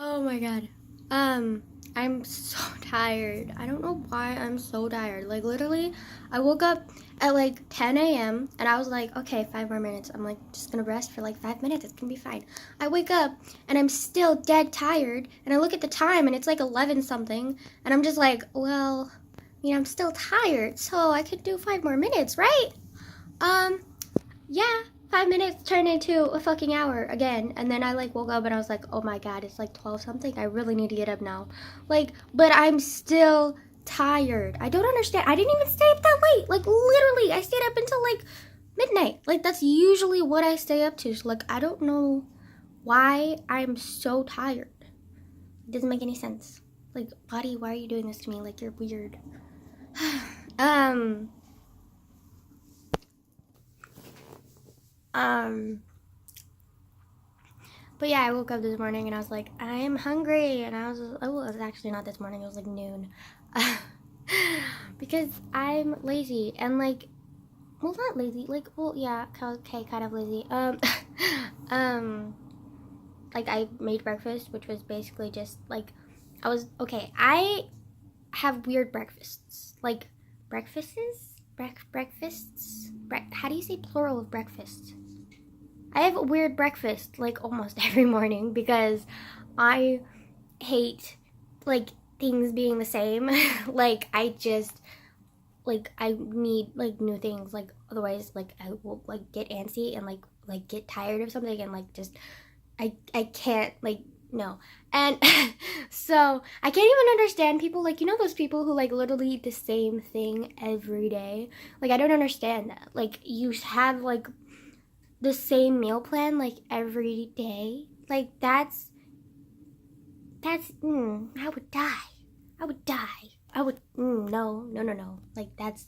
Oh my god. I'm so tired. I don't know why I'm so tired. Like literally, I woke up at like 10 a.m. and I was like, okay, 5 more minutes. I'm like just gonna rest for like 5 minutes. It's gonna be fine. I wake up and I'm still dead tired, and I look at the time and it's like 11 something, and I'm just like, well, I'm still tired, so I could do 5 more minutes, right? Um, yeah, 5 minutes turned into a fucking hour again. And then I like woke up and I was like, oh my god, it's like 12 something. I really need to get up now. Like, but I'm still tired. I don't understand. I didn't even stay up that late. Like, literally, I stayed up until like midnight. Like, that's usually what I stay up to. So, like, I don't know why I'm so tired. It doesn't make any sense. Like, buddy, why are you doing this to me? Like, you're weird. um, um, But yeah, I woke up this morning and I was like, I am hungry. And it was actually not this morning, it was like noon. Because I'm lazy and like, well, not lazy, like, well, yeah, okay, kind of lazy. Um, like I made breakfast, which was basically just like, I have weird breakfasts. Like, breakfasts? How do you say plural of breakfast? I have a weird breakfast like almost every morning because I hate like things being the same. Like I need like new things, like otherwise like I will like get antsy and like get tired of something and like just I can't like no. And so I can't even understand people like those people who like literally eat the same thing every day. Like I don't understand that. Like you have like the same meal plan like every day. Like that's I would die. I would die. I would no. Like that's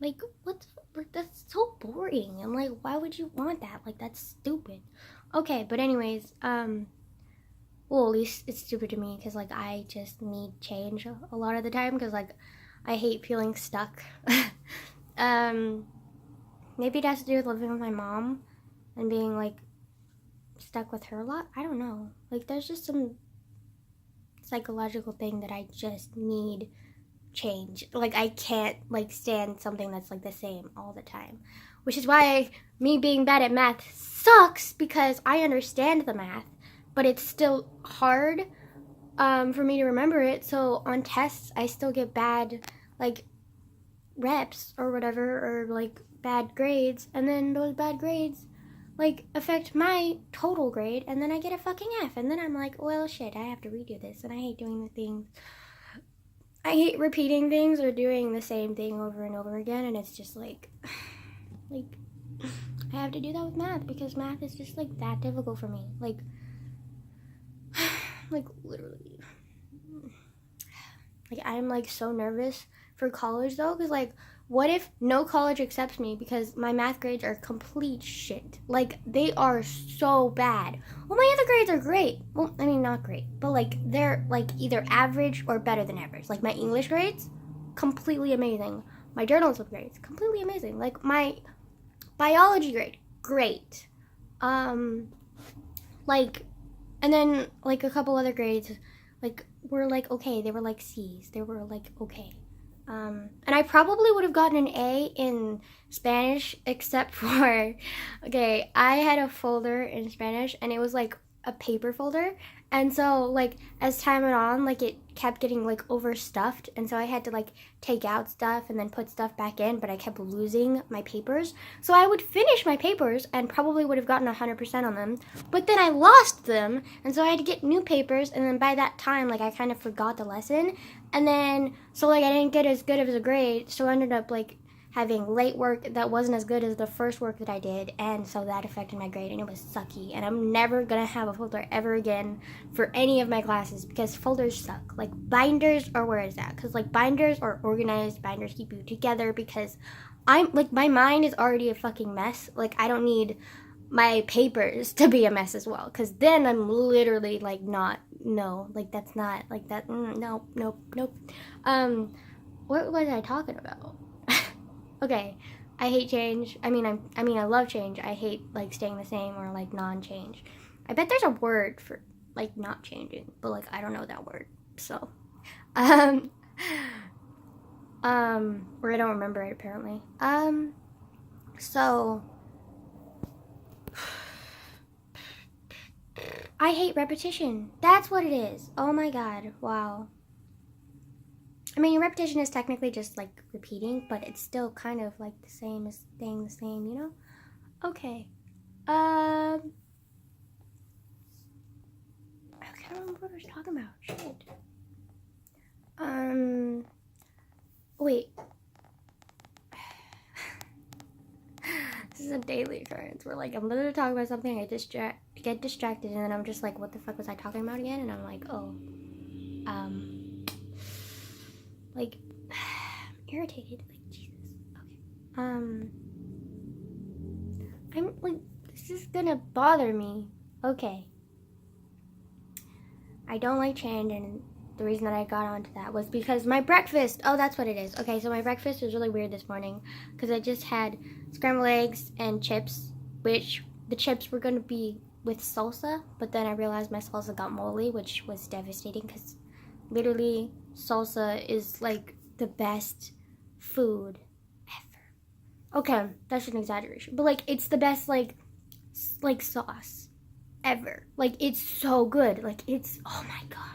like what like that's so boring. And like why would you want that? Like that's stupid. Okay, but anyways, well, at least it's stupid to me because like I just need change a lot of the time because like I hate feeling stuck. um Maybe it has to do with living with my mom and being like stuck with her a lot. I don't know. Like there's just some psychological thing that I just need change. Like I can't like stand something that's like the same all the time. Which is why me being bad at math sucks because I understand the math, but it's still hard for me to remember it. So on tests I still get bad like reps or whatever or like bad grades, and then those bad grades like affect my total grade, and then I get a fucking F, and then I'm like, well shit, I have to redo this, and I hate doing the things. I hate repeating things or doing the same thing over and over again, and it's just like like I have to do that with math because math is just like that difficult for me. Like literally. Like I'm like so nervous for college though, because like what if no college accepts me because my math grades are complete shit? Like they are so bad. Well, my other grades are great. Well, I mean not great, but like they're like either average or better than average. Like my English grades, completely amazing. My journalism grades, completely amazing. Like my biology grade, great. Um, like, and then like a couple other grades, like were like okay. They were like C's. They were like okay. And I probably would have gotten an A in Spanish, except for, okay, I had a folder in Spanish, and it was like a paper folder, and so like as time went on, like it kept getting like overstuffed, and so I had to like take out stuff and then put stuff back in, but I kept losing my papers. So I would finish my papers and probably would have gotten 100% on them, but then I lost them, and so I had to get new papers, and then by that time, like I kind of forgot the lesson, and then so like I didn't get as good of a grade, so I ended up like having late work that wasn't as good as the first work that I did, and so that affected my grade, and it was sucky, and I'm never gonna have a folder ever again for any of my classes because folders suck. Like binders are where it's at, because like binders are organized, binders keep you together, because I'm like my mind is already a fucking mess. Like I don't need my papers to be a mess as well, because then I'm literally like not, no, like that's not like that, nope. What was I talking about? Okay, I hate change. I love change. I hate like staying the same or like non-change. I bet there's a word for like not changing, but like I don't know that word, so or I don't remember it apparently. So I hate repetition. That's what it is. Oh my god, wow. I mean, repetition is technically just like repeating, but it's still kind of like the same as staying the same, you know? Okay. I can't remember what I was talking about. Shit. Wait. This is a daily occurrence where like I'm literally talking about something, I get distracted, and then I'm just like, what the fuck was I talking about again? And I'm like, oh, like irritated, like Jesus. Okay. I'm like, this is gonna bother me. Okay. I don't like change, and the reason that I got onto that was because my breakfast. Oh, that's what it is. Okay, so my breakfast was really weird this morning because I just had scrambled eggs and chips, which the chips were gonna be with salsa, but then I realized my salsa got moldy, which was devastating because literally salsa is like the best food ever. Okay, that's an exaggeration, but like it's the best like sauce ever. Like it's so good. Like it's, oh my god.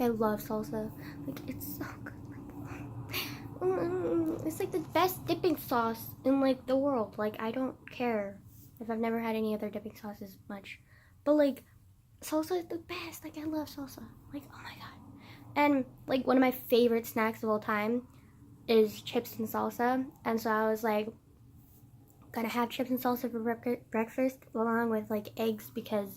I love salsa. Like it's so good. Like, it's like the best dipping sauce in like the world. Like I don't care if I've never had any other dipping sauces much, but like salsa is the best. Like I love salsa. Like oh my god. And like one of my favorite snacks of all time is chips and salsa. And so I was like, gonna have chips and salsa for breakfast along with like eggs because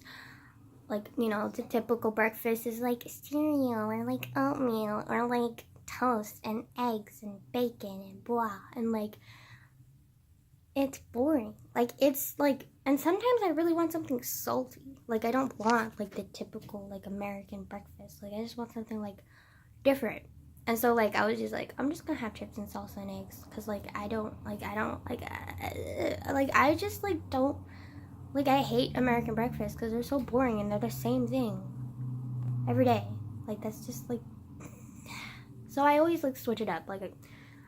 like, you know, the typical breakfast is like cereal or like oatmeal or like toast and eggs and bacon and blah, and like it's boring. Like it's like, and sometimes I really want something salty. Like I don't want like the typical like American breakfast. Like I just want something like different. And so like I was just like, I'm just gonna have chips and salsa and eggs because like I just like don't like, I hate American breakfast because they're so boring and they're the same thing every day. Like that's just like, so I always like switch it up. Like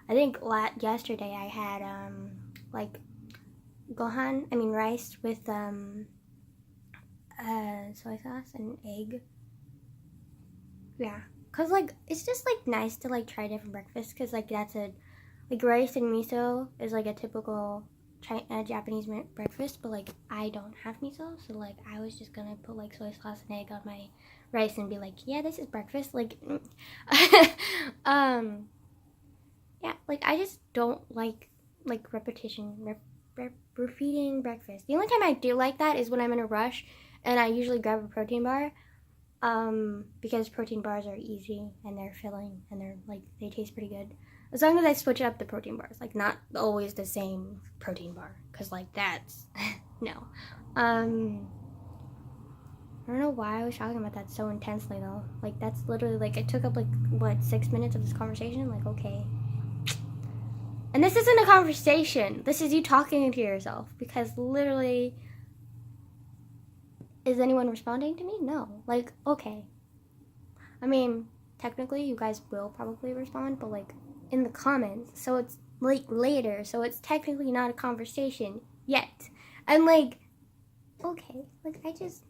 I think yesterday I had like rice with soy sauce and egg. Yeah, cause like it's just like nice to like try different breakfasts, cause like that's a like rice and miso is like a typical Japanese breakfast, but like I don't have miso, so like I was just gonna put like soy sauce and egg on my rice and be like, yeah, this is breakfast. Like yeah, like I just don't like repetition, repeating breakfast. The only time I do like that is when I'm in a rush and I usually grab a protein bar, because protein bars are easy and they're filling and they're like, they taste pretty good. As long as I switch up the protein bars, like not always the same protein bar, because like that's no. I don't know why I was talking about that so intensely though. Like that's literally like, it took up like what, 6 minutes of this conversation. Like okay, and this isn't a conversation. This is you talking to yourself, because literally, is anyone responding to me? No. Like okay, I mean technically you guys will probably respond, but like in the comments, so it's like later, so it's technically not a conversation yet. And like okay, like I just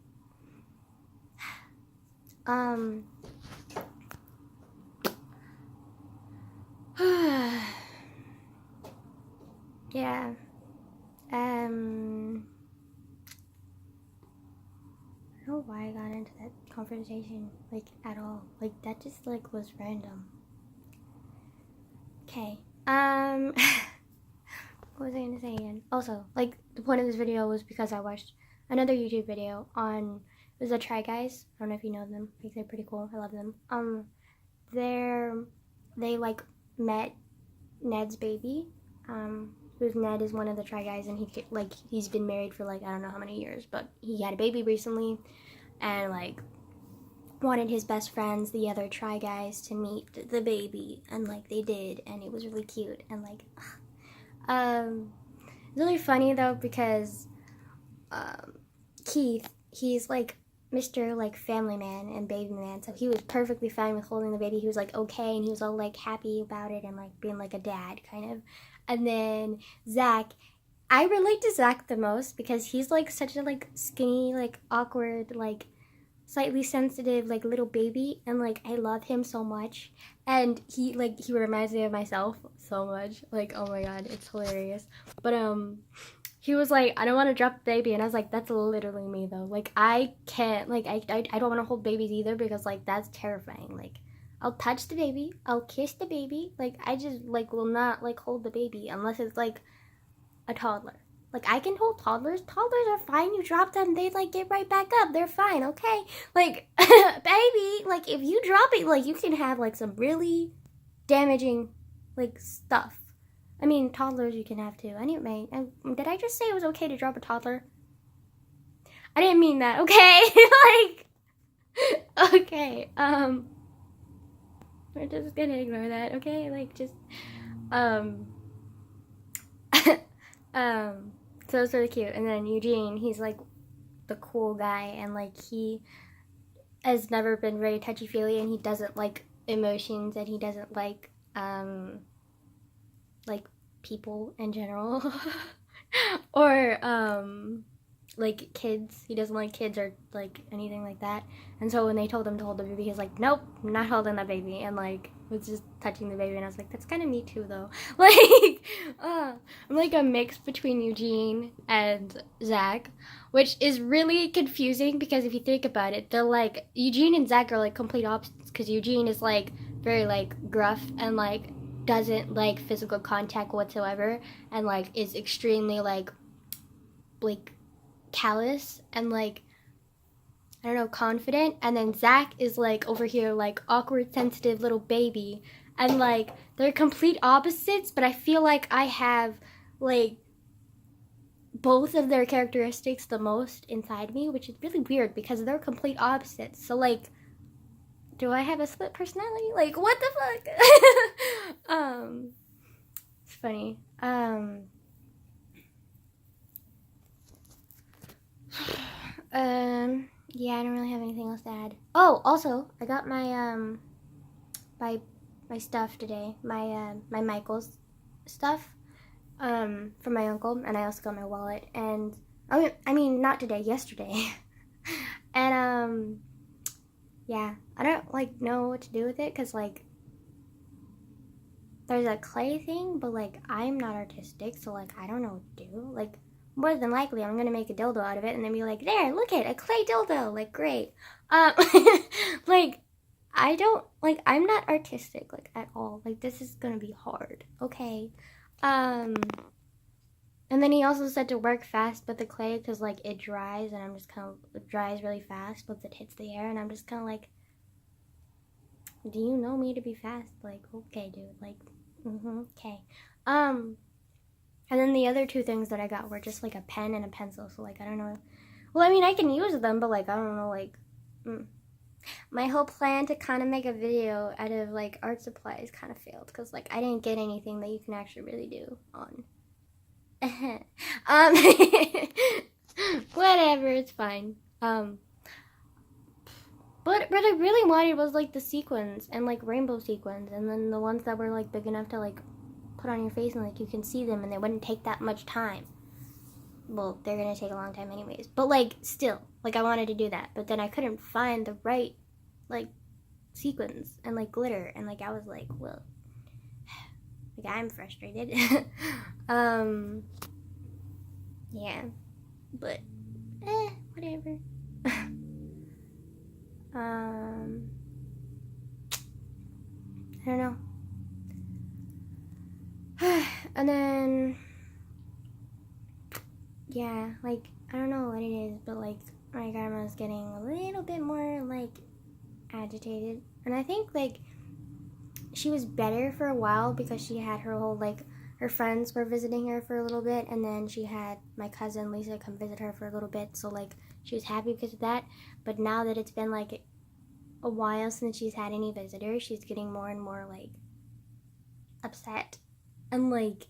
yeah, I don't know why I got into that conversation like at all. Like that just like was random. Okay. What was I gonna say again? Also, like the point of this video was because I watched another YouTube video on, it was the Try Guys. I don't know if you know them. Like they're pretty cool. I love them. They like met Ned's baby. Who's Ned is one of the Try Guys, and he's been married for like I don't know how many years, but he had a baby recently, and like wanted his best friends, the other Try Guys, to meet the baby, and like they did, and it was really cute, and like it's really funny though because Keith, he's like Mr. like family man and baby man, so he was perfectly fine with holding the baby. He was like okay, and he was all like happy about it and like being like a dad kind of. And then Zach, I relate to Zach the most because he's like such a like skinny, like awkward, like slightly sensitive, like little baby, and like I love him so much. And he reminds me of myself so much. Like, oh my god, it's hilarious. But he was like, I don't want to drop the baby, and I was like, that's literally me though. Like I can't, like I don't want to hold babies either because like that's terrifying. Like I'll touch the baby, I'll kiss the baby, like I just like will not like hold the baby unless it's like a toddler. Like I can hold toddlers. Toddlers are fine. You drop them, they like get right back up. They're fine, okay? Like baby, like if you drop it, like you can have like some really damaging like stuff. I mean, toddlers you can have too. Anyway, did I just say it was okay to drop a toddler? I didn't mean that, okay? Like, okay, we're just gonna ignore that, okay? Like, just, so it's really cute. And then Eugene, he's like the cool guy, and like he has never been very touchy-feely, and he doesn't like emotions, and he doesn't like people in general. Or like kids. He doesn't like kids or like anything like that. And so when they told him to hold the baby, he's like, nope, I'm not holding that baby, and like was just touching the baby. And I was like, that's kind of me too though. Like I'm like a mix between Eugene and Zach, which is really confusing because if you think about it, they're like Eugene and Zach are like complete opposites, because Eugene is like very like gruff and like doesn't like physical contact whatsoever, and like is extremely like callous and like I don't know, confident. And then Zach is like over here like awkward, sensitive little baby, and like they're complete opposites, but I feel like I have like both of their characteristics the most inside me, which is really weird because they're complete opposites. So like, do I have a split personality? Like, what the fuck? It's funny. Yeah, I don't really have anything else to add. Oh, also, I got my stuff today. My Michael's stuff from my uncle, and I also got my wallet. And I mean not today, yesterday. And yeah, I don't like know what to do with it because like there's a clay thing, but like I'm not artistic, so like I don't know what to do. Like more than likely I'm gonna make a dildo out of it and then be like, there, look it, a clay dildo, like great. Like I don't like I'm not artistic like at all. Like this is gonna be hard, okay? And then he also said to work fast with the clay because like it dries, and I'm just kind of it dries really fast once it hits the air, and I'm just kind of like, do you know me to be fast? Like okay, dude, like okay. And then the other two things that I got were just like a pen and a pencil. So like I don't know. Well, I mean I can use them, but like I don't know like. My whole plan to kind of make a video out of like art supplies kind of failed because like I didn't get anything that you can actually really do on. Whatever, it's fine. But what I really wanted was like the sequins and like rainbow sequins, and then the ones that were like big enough to like put on your face and like you can see them and they wouldn't take that much time. Well, they're gonna take a long time anyways, but like still, like I wanted to do that, but then I couldn't find the right like sequins and like glitter, and like I was like, well, like I'm frustrated. Yeah, but whatever. I don't know. And then yeah, like I don't know what it is, but like my grandma's getting a little bit more like agitated, and I think like she was better for a while because she had her whole like her friends were visiting her for a little bit, and then she had my cousin Lisa come visit her for a little bit, so like she was happy because of that. But now that it's been like a while since she's had any visitors, she's getting more and more like upset and like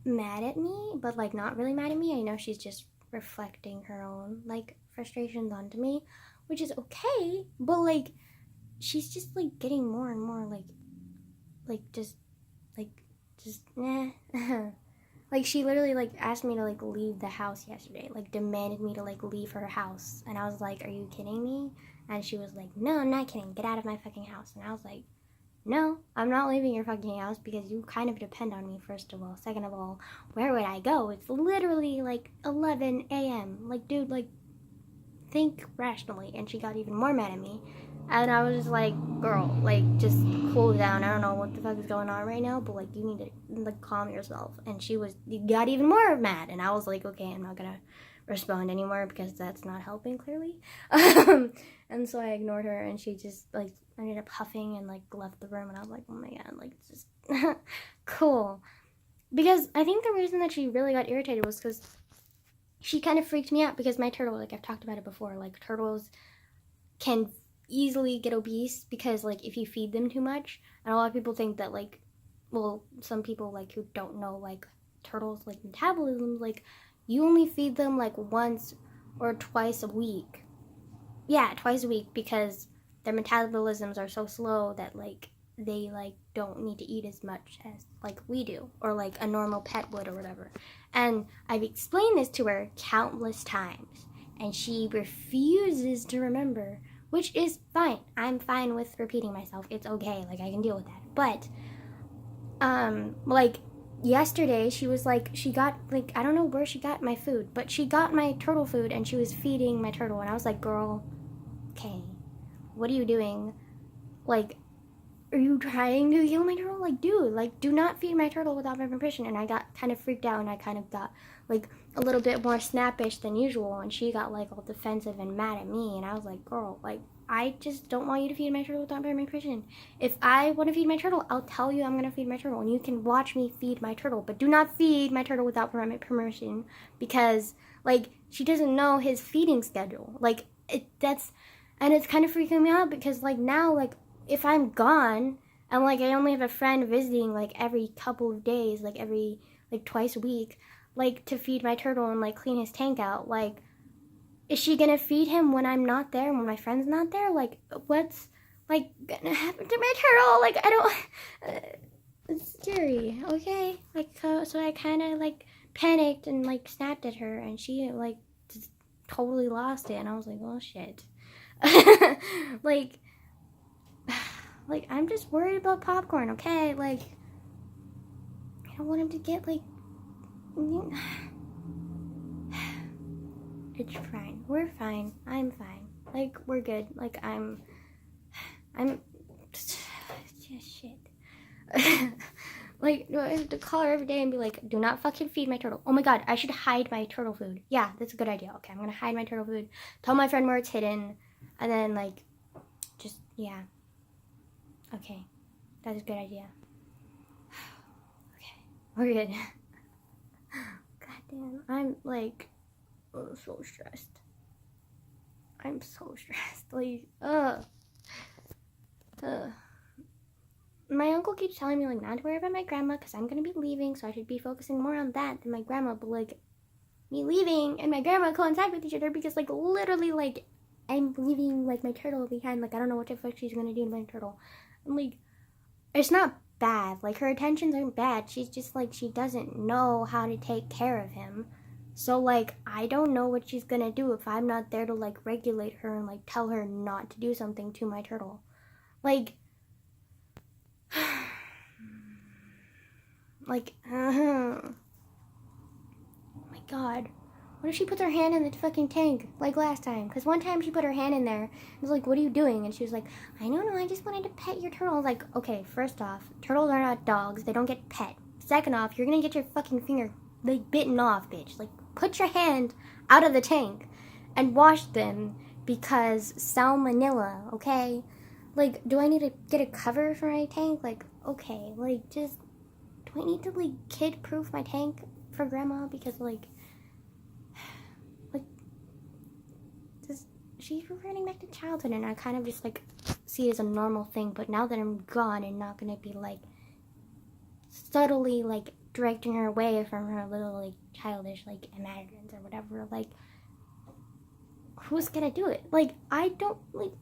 mad at me, but like not really mad at me. I know she's just reflecting her own like frustrations onto me, which is okay, but like she's just like getting more and more just nah. Like she literally like asked me to like leave the house yesterday, like demanded me to like leave her house, and I was like, are you kidding me? And she was like, no, I'm not kidding, get out of my fucking house. And I was like, no, I'm not leaving your fucking house because you kind of depend on me, first of all. Second of all, where would I go? It's literally like 11 a.m. Like, dude, like, think rationally. And she got even more mad at me. And I was just like, girl, like, just cool down. I don't know what the fuck is going on right now, but like, you need to like calm yourself. And she got even more mad. And I was like, okay, I'm not gonna respond anymore because that's not helping, clearly. And so I ignored her, and she just like ended up huffing and like left the room. And I was like, oh my god, like, it's just cool. Because I think the reason that she really got irritated was because she kind of freaked me out, because my turtle, like I've talked about it before, like turtles can easily get obese because like if you feed them too much. And a lot of people think that like, well, some people like who don't know like turtles like metabolism, like you only feed them like once or twice a week. Yeah, twice a week, because their metabolisms are so slow that like they like don't need to eat as much as like we do, or like a normal pet would or whatever. And I've explained this to her countless times, and she refuses to remember, which is fine. I'm fine with repeating myself. It's okay. Like I can deal with that. But like yesterday she was like, she got like, I don't know where she got my food, but she got my turtle food and she was feeding my turtle. And I was like, girl, okay, what are you doing? Like, are you trying to kill my turtle? Like, dude, like, do not feed my turtle without my permission. And I got kind of freaked out, and I kind of got like a little bit more snappish than usual, and she got like all defensive and mad at me. And I was like, girl, like, I just don't want you to feed my turtle without my permission. If I want to feed my turtle, I'll tell you I'm going to feed my turtle, and you can watch me feed my turtle. But do not feed my turtle without my permission, because like she doesn't know his feeding schedule. Like and it's kind of freaking me out, because like now, like if I'm gone and like I only have a friend visiting like every couple of days, like every like twice a week, like to feed my turtle and like clean his tank out, like is she gonna feed him when I'm not there, when my friend's not there? Like what's like gonna happen to my turtle? Like I don't it's scary, okay? Like so I kind of like panicked and like snapped at her, and she like just totally lost it. And I was like, oh shit. like like I'm just worried about popcorn, okay? Like I don't want him to get like it's fine. We're fine. I'm fine. Like we're good. Like I'm shit. Like, do I have to call her every day and be like, do not fucking feed my turtle? Oh my god, I should hide my turtle food. Yeah, that's a good idea. Okay, I'm gonna hide my turtle food, tell my friend where it's hidden, and then like just yeah. Okay, that's a good idea. Okay, we're good. God damn, I'm like so stressed. I'm so stressed. Like, my uncle keeps telling me like not to worry about my grandma because I'm gonna be leaving, so I should be focusing more on that than my grandma. But like, me leaving and my grandma coincide with each other, because like literally like I'm leaving like my turtle behind. Like I don't know what the fuck she's gonna do to my turtle. And like, it's not bad. Like her intentions aren't bad. She's just like, she doesn't know how to take care of him. So like I don't know what she's gonna do if I'm not there to like regulate her and like tell her not to do something to my turtle. Like like oh my god, what if she puts her hand in the fucking tank like last time? Because one time she put her hand in there and was like, what are you doing? And she was like, I don't know, I just wanted to pet your turtle. I was like, okay, first off, turtles are not dogs, they don't get pet. Second off, you're gonna get your fucking finger like bitten off, bitch. Like put your hand out of the tank and wash them, because salmonella, okay? Like, do I need to get a cover for my tank? Like, okay, like, just, do I need to, like, kid-proof my tank for grandma? Because, like, just, she's reverting back to childhood, and I kind of just, like, see it as a normal thing. But now that I'm gone and not gonna be, like, subtly, like, directing her away from her little, like, childish, like, imaginings or whatever, like, who's gonna do it? Like, I don't, like,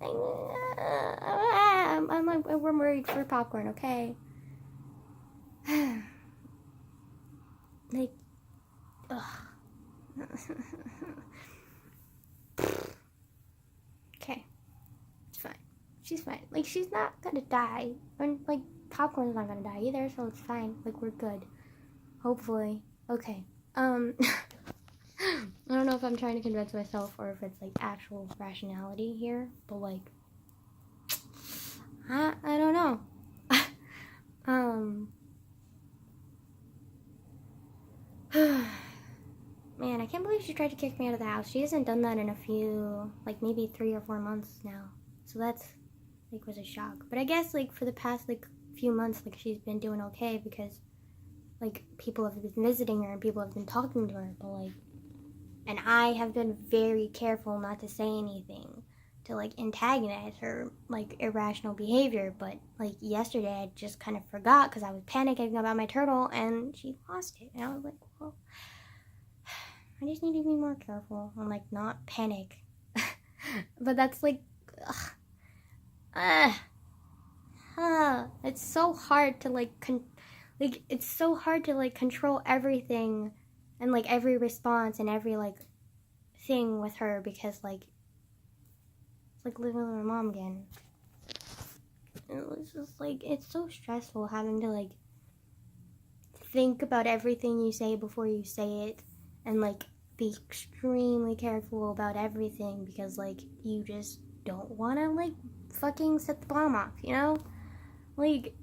I'm like, we're worried for popcorn, okay? Like, ugh. Okay, it's fine. She's fine. Like, she's not gonna die. And, like, popcorn's not gonna die either, so it's fine. Like, we're good. Hopefully. Okay. I don't know if I'm trying to convince myself or if it's, like, actual rationality here, but, like, I don't know. Man, I can't believe she tried to kick me out of the house. She hasn't done that in a few, like, maybe 3 or 4 months now. So that's, like, was a shock. But I guess, like, for the past, like, few months, like, she's been doing okay because, like, people have been visiting her and people have been talking to her. But, like, and I have been very careful not to say anything to, like, antagonize her, like, irrational behavior. But, like, yesterday I just kind of forgot because I was panicking about my turtle and she lost it. And I was like, well, I just need to be more careful and, like, not panic. But that's, like, it's so hard to, like, it's so hard to, like, control everything and, like, every response and every, like, thing with her because, like, it's like living with my mom again. It was just, like, it's so stressful having to, like, think about everything you say before you say it and, like, be extremely careful about everything because, like, you just don't want to, like, fucking set the bomb off, you know? Like,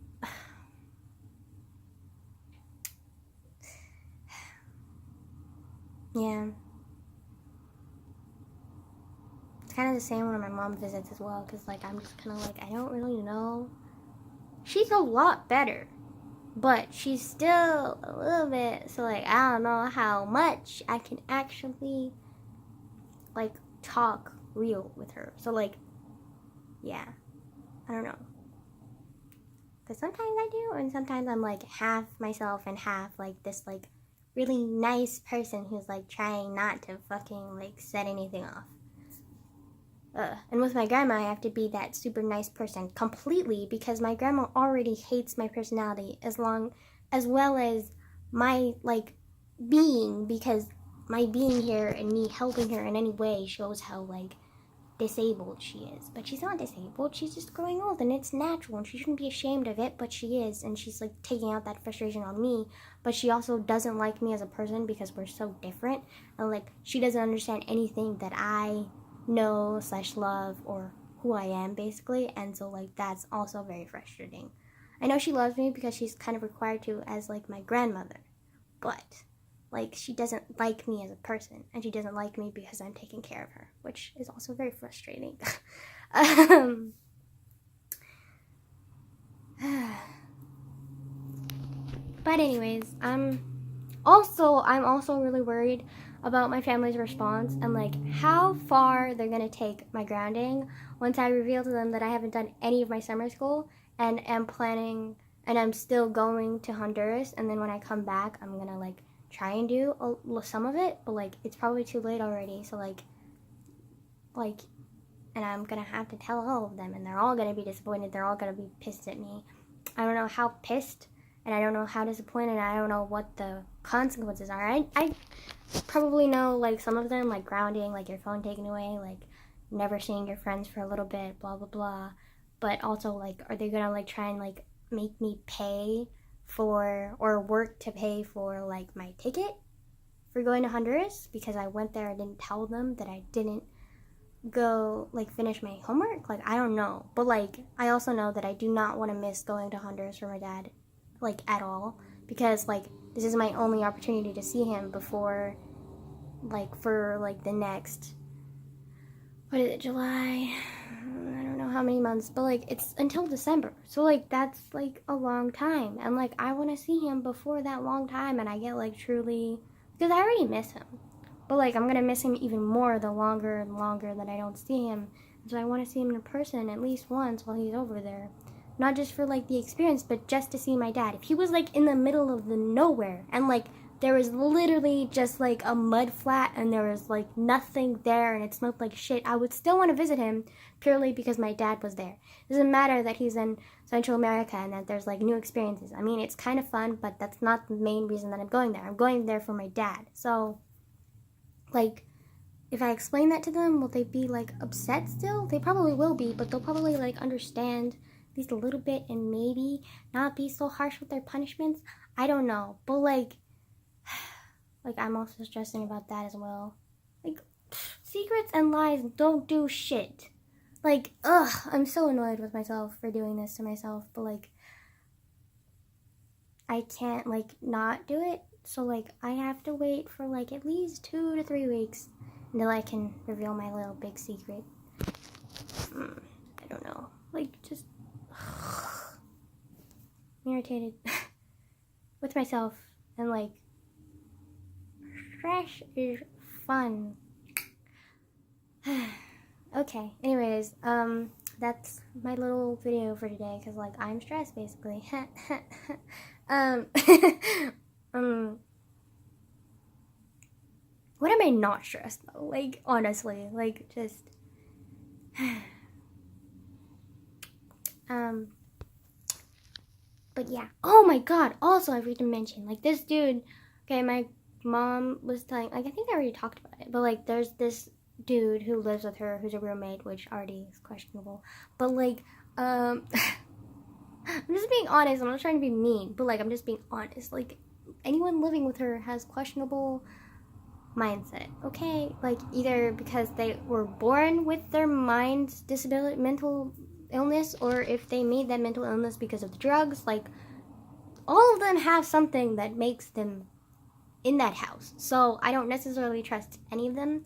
yeah. It's kind of the same when my mom visits as well because, like, I'm just kind of like, I don't really know. She's a lot better. But she's still a little bit, so, like, I don't know how much I can actually, like, talk real with her. So, like, yeah, I don't know. Because sometimes I do, and sometimes I'm, like, half myself and half, like, this, like, really nice person who's, like, trying not to fucking, like, set anything off. And with my grandma, I have to be that super nice person completely because my grandma already hates my personality as well as my, like, being, because my being here and me helping her in any way shows how, like, disabled she is. But she's not disabled, she's just growing old and it's natural and she shouldn't be ashamed of it, but she is, and she's, like, taking out that frustration on me. But she also doesn't like me as a person because we're so different, and, like, she doesn't understand anything that I know / love or who I am, basically. And so, like, that's also very frustrating. I know she loves me because she's kind of required to as, like, my grandmother, but, like, she doesn't like me as a person, and she doesn't like me because I'm taking care of her, which is also very frustrating. But anyways, I'm also really worried about my family's response and, like, how far they're gonna take my grounding once I reveal to them that I haven't done any of my summer school and am planning and I'm still going to Honduras, and then when I come back I'm gonna, like, try and do some of it, but, like, it's probably too late already, so, like, and I'm gonna have to tell all of them and they're all gonna be disappointed, they're all gonna be pissed at me. I don't know how pissed, and I don't know how disappointed, and I don't know what the consequences are. I probably know, like, some of them, like grounding, like your phone taken away, like never seeing your friends for a little bit, blah blah blah. But also, like, are they gonna, like, try and, like, make me pay for or work to pay for, like, my ticket for going to Honduras because I went there and didn't tell them that I didn't go, like, finish my homework? Like, I don't know, but, like, I also know that I do not want to miss going to Honduras for my dad, like, at all, because, like, this is my only opportunity to see him before, like, for, like, the next, what is it, July? I don't know how many months, but, like, it's until December, so, like, that's, like, a long time, and, like, I want to see him before that long time, and I get, like, truly, because I already miss him, but, like, I'm going to miss him even more the longer and longer that I don't see him, so I want to see him in person at least once while he's over there. Not just for, like, the experience, but just to see my dad. If he was, like, in the middle of the nowhere and, like, there was literally just like a mud flat and there was like nothing there and it smelled like shit, I would still want to visit him purely because my dad was there. It doesn't matter that he's in Central America and that there's like new experiences. I mean, it's kind of fun, but that's not the main reason that I'm going there. I'm going there for my dad. So, like, if I explain that to them, will they be like upset still? They probably will be, but they'll probably like understand at least a little bit and maybe not be so harsh with their punishments. I don't know, but like I'm also stressing about that as well. Like, secrets and lies don't do shit. Like, ugh, I'm so annoyed with myself for doing this to myself, but like, I can't like not do it. So like, I have to wait for like at least 2 to 3 weeks until I can reveal my little big secret. I don't know. Like, just I'm irritated with myself and like, stress is fun. Okay, anyways, that's my little video for today, because like I'm stressed basically. What am I not stressed though? Like, honestly, like, just but yeah. Oh my god, also I forgot to mention, like, this dude, okay, my mom was telling, like, I think I already talked about it, but like, there's this dude who lives with her who's a roommate, which already is questionable, but like, I'm just being honest. I'm not trying to be mean, but like, I'm just being honest. Like, anyone living with her has questionable mindset, okay? Like, either because they were born with their mind's disability, mental illness, or if they made that mental illness because of the drugs. Like, all of them have something that makes them in that house. So I don't necessarily trust any of them.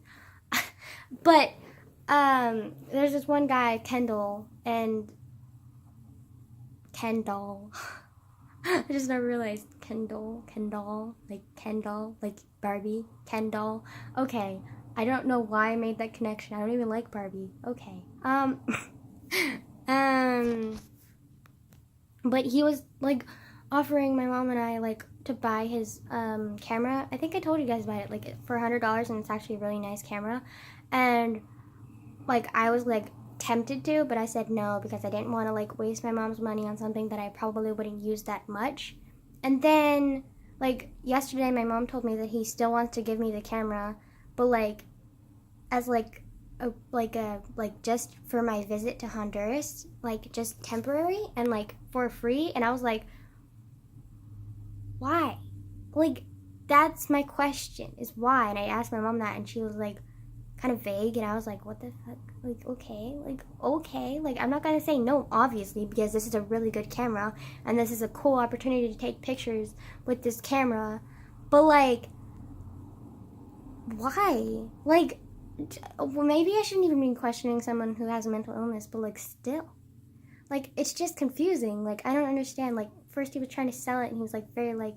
But there's this one guy, Kendall. I just never realized Kendall, like Barbie, Kendall. Okay, I don't know why I made that connection. I don't even like Barbie. Okay. But he was like offering my mom and I like to buy his camera. I think I told you guys about it, like for $100, and it's actually a really nice camera. And like, I was like tempted to, but I said no because I didn't want to like waste my mom's money on something that I probably wouldn't use that much. And then like yesterday my mom told me that he still wants to give me the camera, but like as like just for my visit to Honduras, like just temporary and like for free. And I was like, why? Like, that's my question, is why. And I asked my mom that, and she was like kind of vague, and I was like, what the fuck? Like, okay, like I'm not gonna say no, obviously, because this is a really good camera and this is a cool opportunity to take pictures with this camera, but like, why? Like, well, maybe I shouldn't even be questioning someone who has a mental illness, but like, still, like, it's just confusing. Like, I don't understand. Like, first he was trying to sell it and he was like very like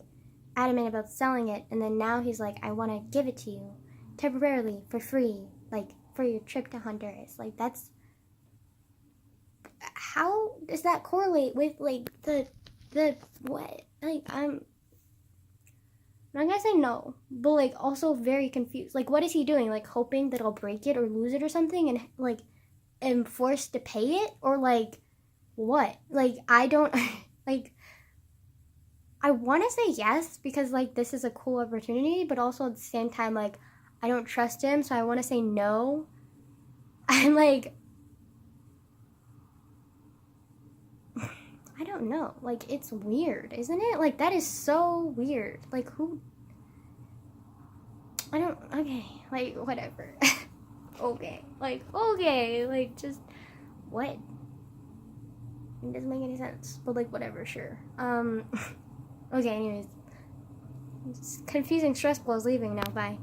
adamant about selling it, and then now he's like, I want to give it to you temporarily for free, like for your trip to Honduras. Like, that's, how does that correlate with like the what? Like, I'm not gonna say no, but like also very confused. Like, what is he doing? Like, hoping that I'll break it or lose it or something, and like am forced to pay it, or like what? Like, I don't like, I want to say yes because like this is a cool opportunity, but also at the same time, like, I don't trust him, so I want to say no. I'm like, I don't know. Like, it's weird, isn't it? Like, that is so weird. Like, who? I don't. Okay, like, whatever. Okay, like, just what? It doesn't make any sense, but like, whatever, sure. Okay, anyways, it's confusing stress balls leaving now. Bye.